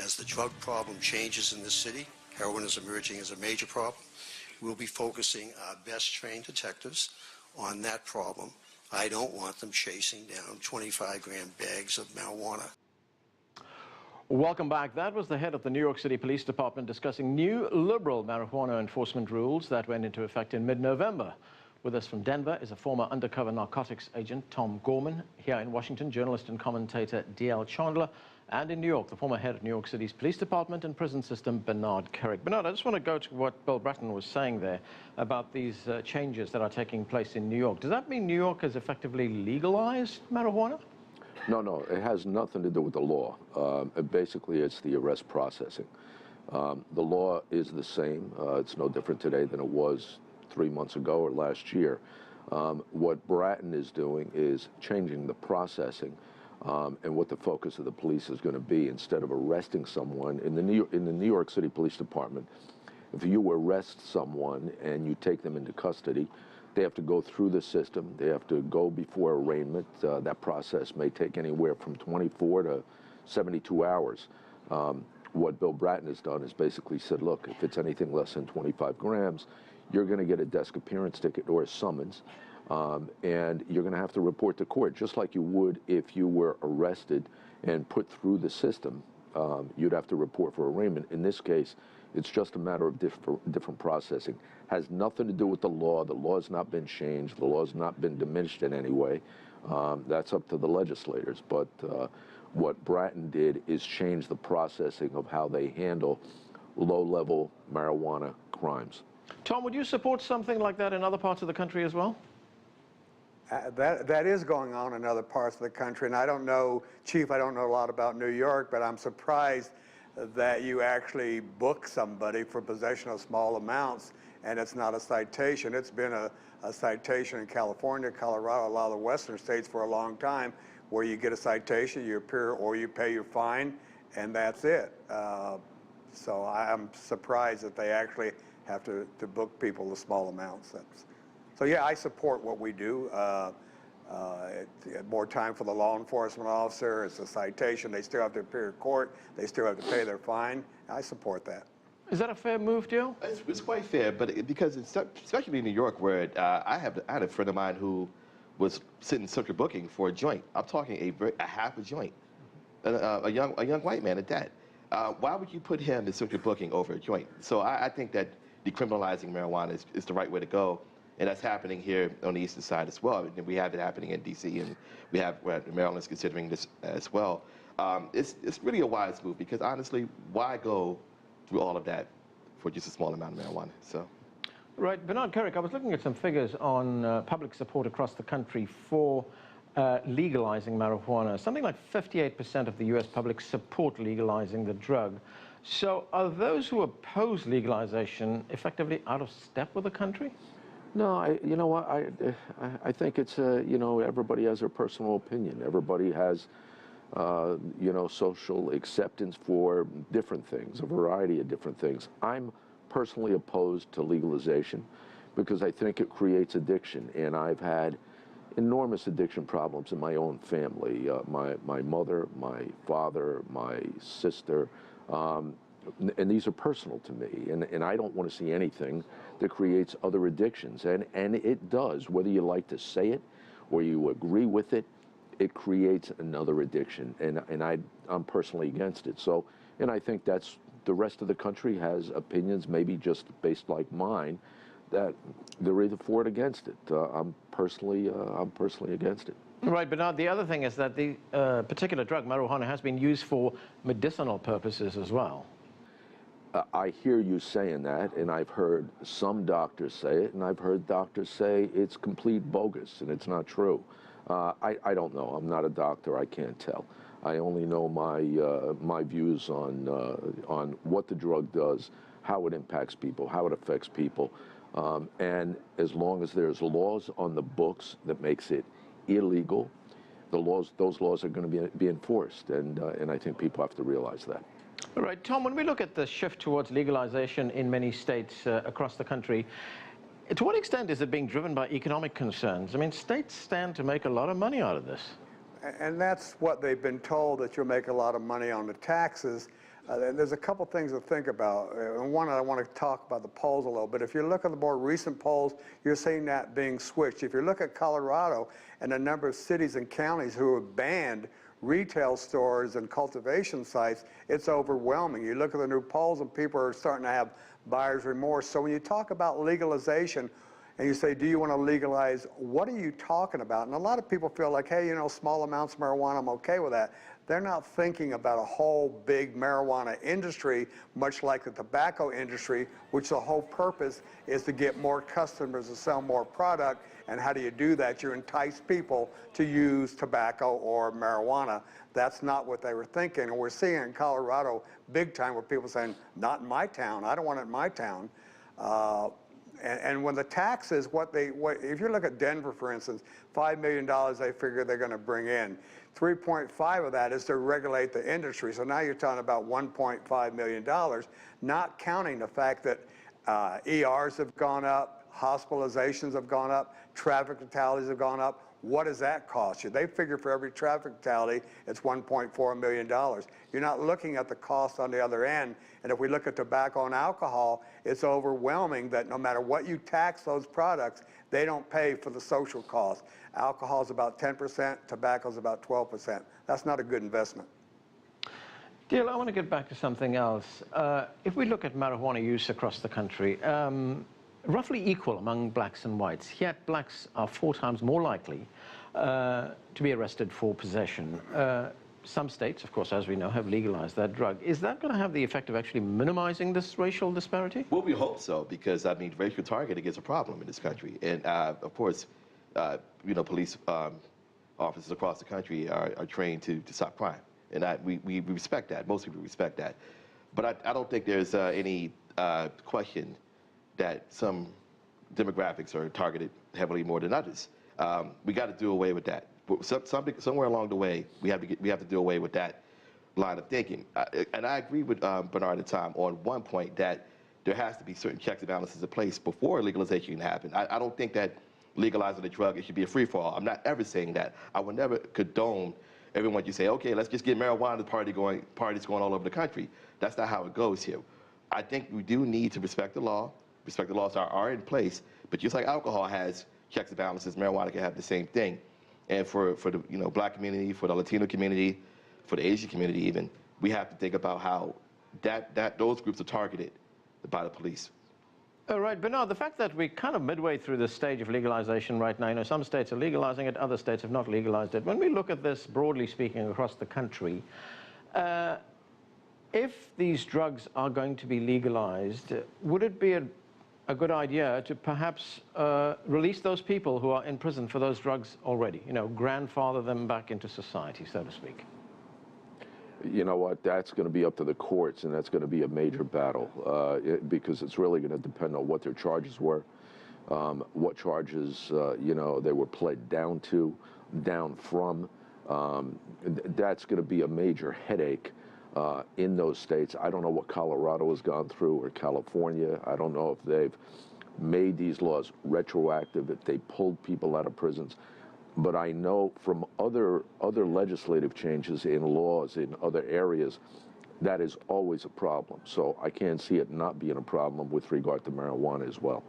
As the drug problem changes in this city, heroin is emerging as a major problem. We'll be focusing our best trained detectives on that problem. I don't want them chasing down 25-gram bags of marijuana. Welcome back. That was the head of the New York City Police Department discussing new liberal marijuana enforcement rules that went into effect in mid-November. With us from Denver is a former undercover narcotics agent, Tom Gorman. Here in Washington, journalist and commentator D.L. Chandler. And in New York, the former head of New York City's police department and prison system, Bernard Kerik. Bernard, I just want to go to what Bill Bratton was saying there about these changes that are taking place in New York. Does that mean New York has effectively legalized marijuana? No, it has nothing to do with the law. Basically, it's the arrest processing. The law is the same. It's no different today than it was 3 months ago or last year. What Bratton is doing is changing the processing and what the focus of the police is going to be. Instead of arresting someone in the New York City Police Department, if you arrest someone and you take them into custody, they have to go through the system. They have to go before arraignment. That process may take anywhere from 24 to 72 hours. What Bill Bratton has done is basically said, look, if it's anything less than 25 grams, you're going to get a desk appearance ticket or a summons, and you're going to have to report to court, just like you would if you were arrested and put through the system. You'd have to report for arraignment. In this case, it's just a matter of different processing. Has nothing to do with the law. The law has not been changed. The law has not been diminished in any way. That's up to the legislators. But what Bratton did is change the processing of how they handle low-level marijuana crimes. Tom, would you support something like that in other parts of the country as well? That is going on in other parts of the country, and I don't know, Chief, I don't know a lot about New York, but I'm surprised that you actually book somebody for possession of small amounts and it's not a citation. It's been a citation in California, Colorado, a lot of the western states for a long time, where you get a citation, you appear, or you pay your fine, and that's it. So I'm surprised that they actually have to book people with small amounts. So yeah, I support what we do. More time for the law enforcement officer. It's a citation. They still have to appear in court. They still have to pay their fine. I support that. Is that a fair move, Joe? It's quite fair, but because especially in New York, where I had a friend of mine who was sitting central booking for a joint. I'm talking a half a joint, a young white man at that. Why would you put him in central booking over a joint? So I think that decriminalizing marijuana is the right way to go. And that's happening here on the eastern side as well. And we have it happening in D.C. and Maryland's considering this as well. It's really a wise move because honestly, why go through all of that for just a small amount of marijuana? So, right, Bernard Kerik, I was looking at some figures on public support across the country for legalizing marijuana. Something like 58% of the U.S. public support legalizing the drug. So are those who oppose legalization effectively out of step with the country? No, you know what, I think it's, you know, everybody has their personal opinion. Everybody has, you know, social acceptance for different things, a variety of different things. I'm personally opposed to legalization because I think it creates addiction, and I've had enormous addiction problems in my own family. My mother, my father, my sister, and these are personal to me, and I don't want to see anything that creates other addictions, and it does, whether you like to say it or you agree with it, it creates another addiction, and I'm personally against it. So, and I think that's, the rest of the country has opinions, maybe just based like mine, that they're either for it or against it. I'm personally against it. Right, Bernard, the other thing is that the particular drug, marijuana, has been used for medicinal purposes as well. I hear you saying that, and I've heard some doctors say it, and I've heard doctors say it's complete bogus and it's not true. I don't know. I'm not a doctor. I can't tell. I only know my views on what the drug does, how it impacts people, how it affects people, and as long as there's laws on the books that makes it illegal, those laws are going to be enforced, and I think people have to realize that. All right, Tom, when we look at the shift towards legalization in many states across the country, to what extent is it being driven by economic concerns? I mean, states stand to make a lot of money out of this. And that's what they've been told, that you'll make a lot of money on the taxes. There's a couple things to think about. And one, I want to talk about the polls a little bit. If you look at the more recent polls, you're seeing that being switched. If you look at Colorado and the number of cities and counties who have banned retail stores and cultivation sites, it's overwhelming. You look at the new polls and people are starting to have buyer's remorse. So when you talk about legalization, and you say, do you want to legalize, what are you talking about? And a lot of people feel like, hey, you know, small amounts of marijuana, I'm okay with that. They're not thinking about a whole big marijuana industry, much like the tobacco industry, which the whole purpose is to get more customers to sell more product. And how do you do that? You entice people to use tobacco or marijuana. That's not what they were thinking. And we're seeing in Colorado big time where people are saying, not in my town, I don't want it in my town. And when the taxes, if you look at Denver, for instance, $5 million they figure they're going to bring in. 3.5 of that is to regulate the industry. So now you're talking about $1.5 million, not counting the fact that ERs have gone up, hospitalizations have gone up, traffic fatalities have gone up. What does that cost you? They figure for every traffic fatality, it's $1.4 million. You're not looking at the cost on the other end. And if we look at tobacco and alcohol, it's overwhelming that no matter what you tax those products, they don't pay for the social cost. Alcohol is about 10%, tobacco is about 12%. That's not a good investment. Dale, I want to get back to something else. If we look at marijuana use across the country, roughly equal among blacks and whites, yet blacks are 4 times more likely to be arrested for possession. Some states, of course, as we know, have legalized that drug. Is that going to have the effect of actually minimizing this racial disparity? Well, we hope so, because, I mean, racial targeting is a problem in this country. And, of course, you know, police officers across the country are trained to stop crime. And we respect that. Most people respect that. But I don't think there's any question that some demographics are targeted heavily more than others. We got to do away with that. Somewhere along the way, we have to do away with that line of thinking. And I agree with Bernard and Tom on one point, that there has to be certain checks and balances in place before legalization can happen. I don't think that legalizing the drug, it should be a free-for-all. I'm not ever saying that. I would never condone everyone you say, okay, let's just get marijuana parties going all over the country. That's not how it goes here. I think we do need to respect the law. Respect the laws are in place, but just like alcohol has checks and balances, marijuana can have the same thing. And for the black community, for the Latino community, for the Asian community even, we have to think about how those groups are targeted by the police. All right, Bernard, the fact that we're kind of midway through this stage of legalization right now, you know, some states are legalizing it, other states have not legalized it. When we look at this, broadly speaking, across the country, if these drugs are going to be legalized, would it be a good idea to perhaps release those people who are in prison for those drugs already, you know, grandfather them back into society, so to speak? You know what, that's going to be up to the courts, and that's going to be a major battle because it's really going to depend on what their charges were, what charges, you know, they were pled down from. That's going to be a major headache in those states. I don't know what Colorado has gone through, or California. I don't know if they've made these laws retroactive, if they pulled people out of prisons. But I know from other legislative changes in laws in other areas, that is always a problem. So I can't see it not being a problem with regard to marijuana as well.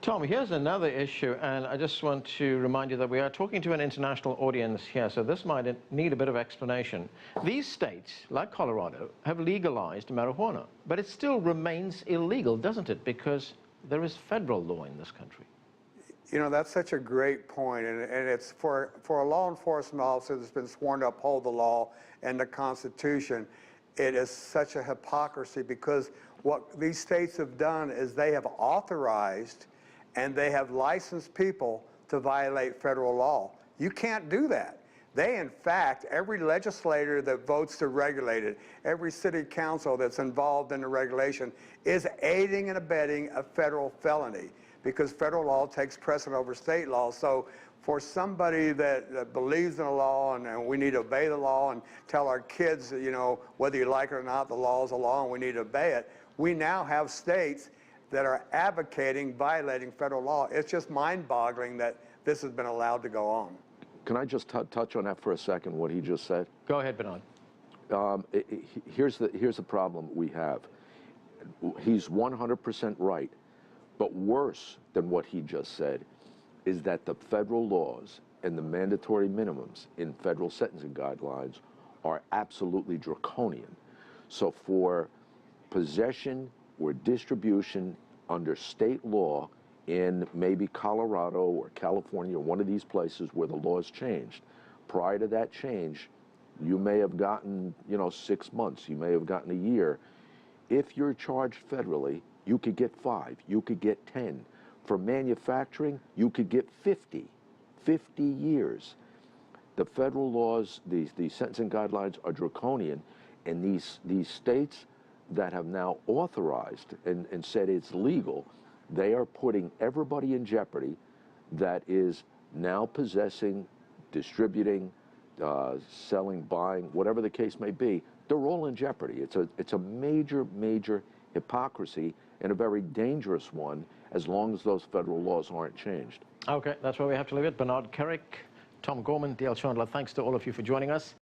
Tom, here's another issue, and I just want to remind you that we are talking to an international audience here, so this might need a bit of explanation. These states, like Colorado, have legalized marijuana, but it still remains illegal, doesn't it? Because there is federal law in this country. You know, that's such a great point, and it's for a law enforcement officer that's been sworn to uphold the law and the Constitution, it is such a hypocrisy, because what these states have done is they have authorized and they have licensed people to violate federal law. You can't do that. They, in fact, every legislator that votes to regulate it, every city council that's involved in the regulation is aiding and abetting a federal felony, because federal law takes precedent over state law. So for somebody that believes in the law, and we need to obey the law and tell our kids, you know, whether you like it or not, the law is the law and we need to obey it, we now have states that are advocating violating federal law. It's just mind-boggling that this has been allowed to go on. Can I just touch on that for a second, what he just said? Go ahead, Bernard. Here's the problem we have. He's 100% right, but worse than what he just said is that the federal laws and the mandatory minimums in federal sentencing guidelines are absolutely draconian. So for possession or distribution under state law in maybe Colorado or California or one of these places where the laws changed, prior to that change, you may have gotten, 6 months, you may have gotten a year. If you're charged federally, you could get 5, you could get 10. For manufacturing, you could get 50 years. The federal laws, these sentencing guidelines are draconian, and these states that have now authorized and said it's legal, they are putting everybody in jeopardy that is now possessing, distributing, selling, buying, whatever the case may be. They're all in jeopardy. It's a major, major hypocrisy, and a very dangerous one, as long as those federal laws aren't changed. Okay, that's where we have to leave it. Bernard Kerrick, Tom Gorman, Dale Chandler, thanks to all of you for joining us.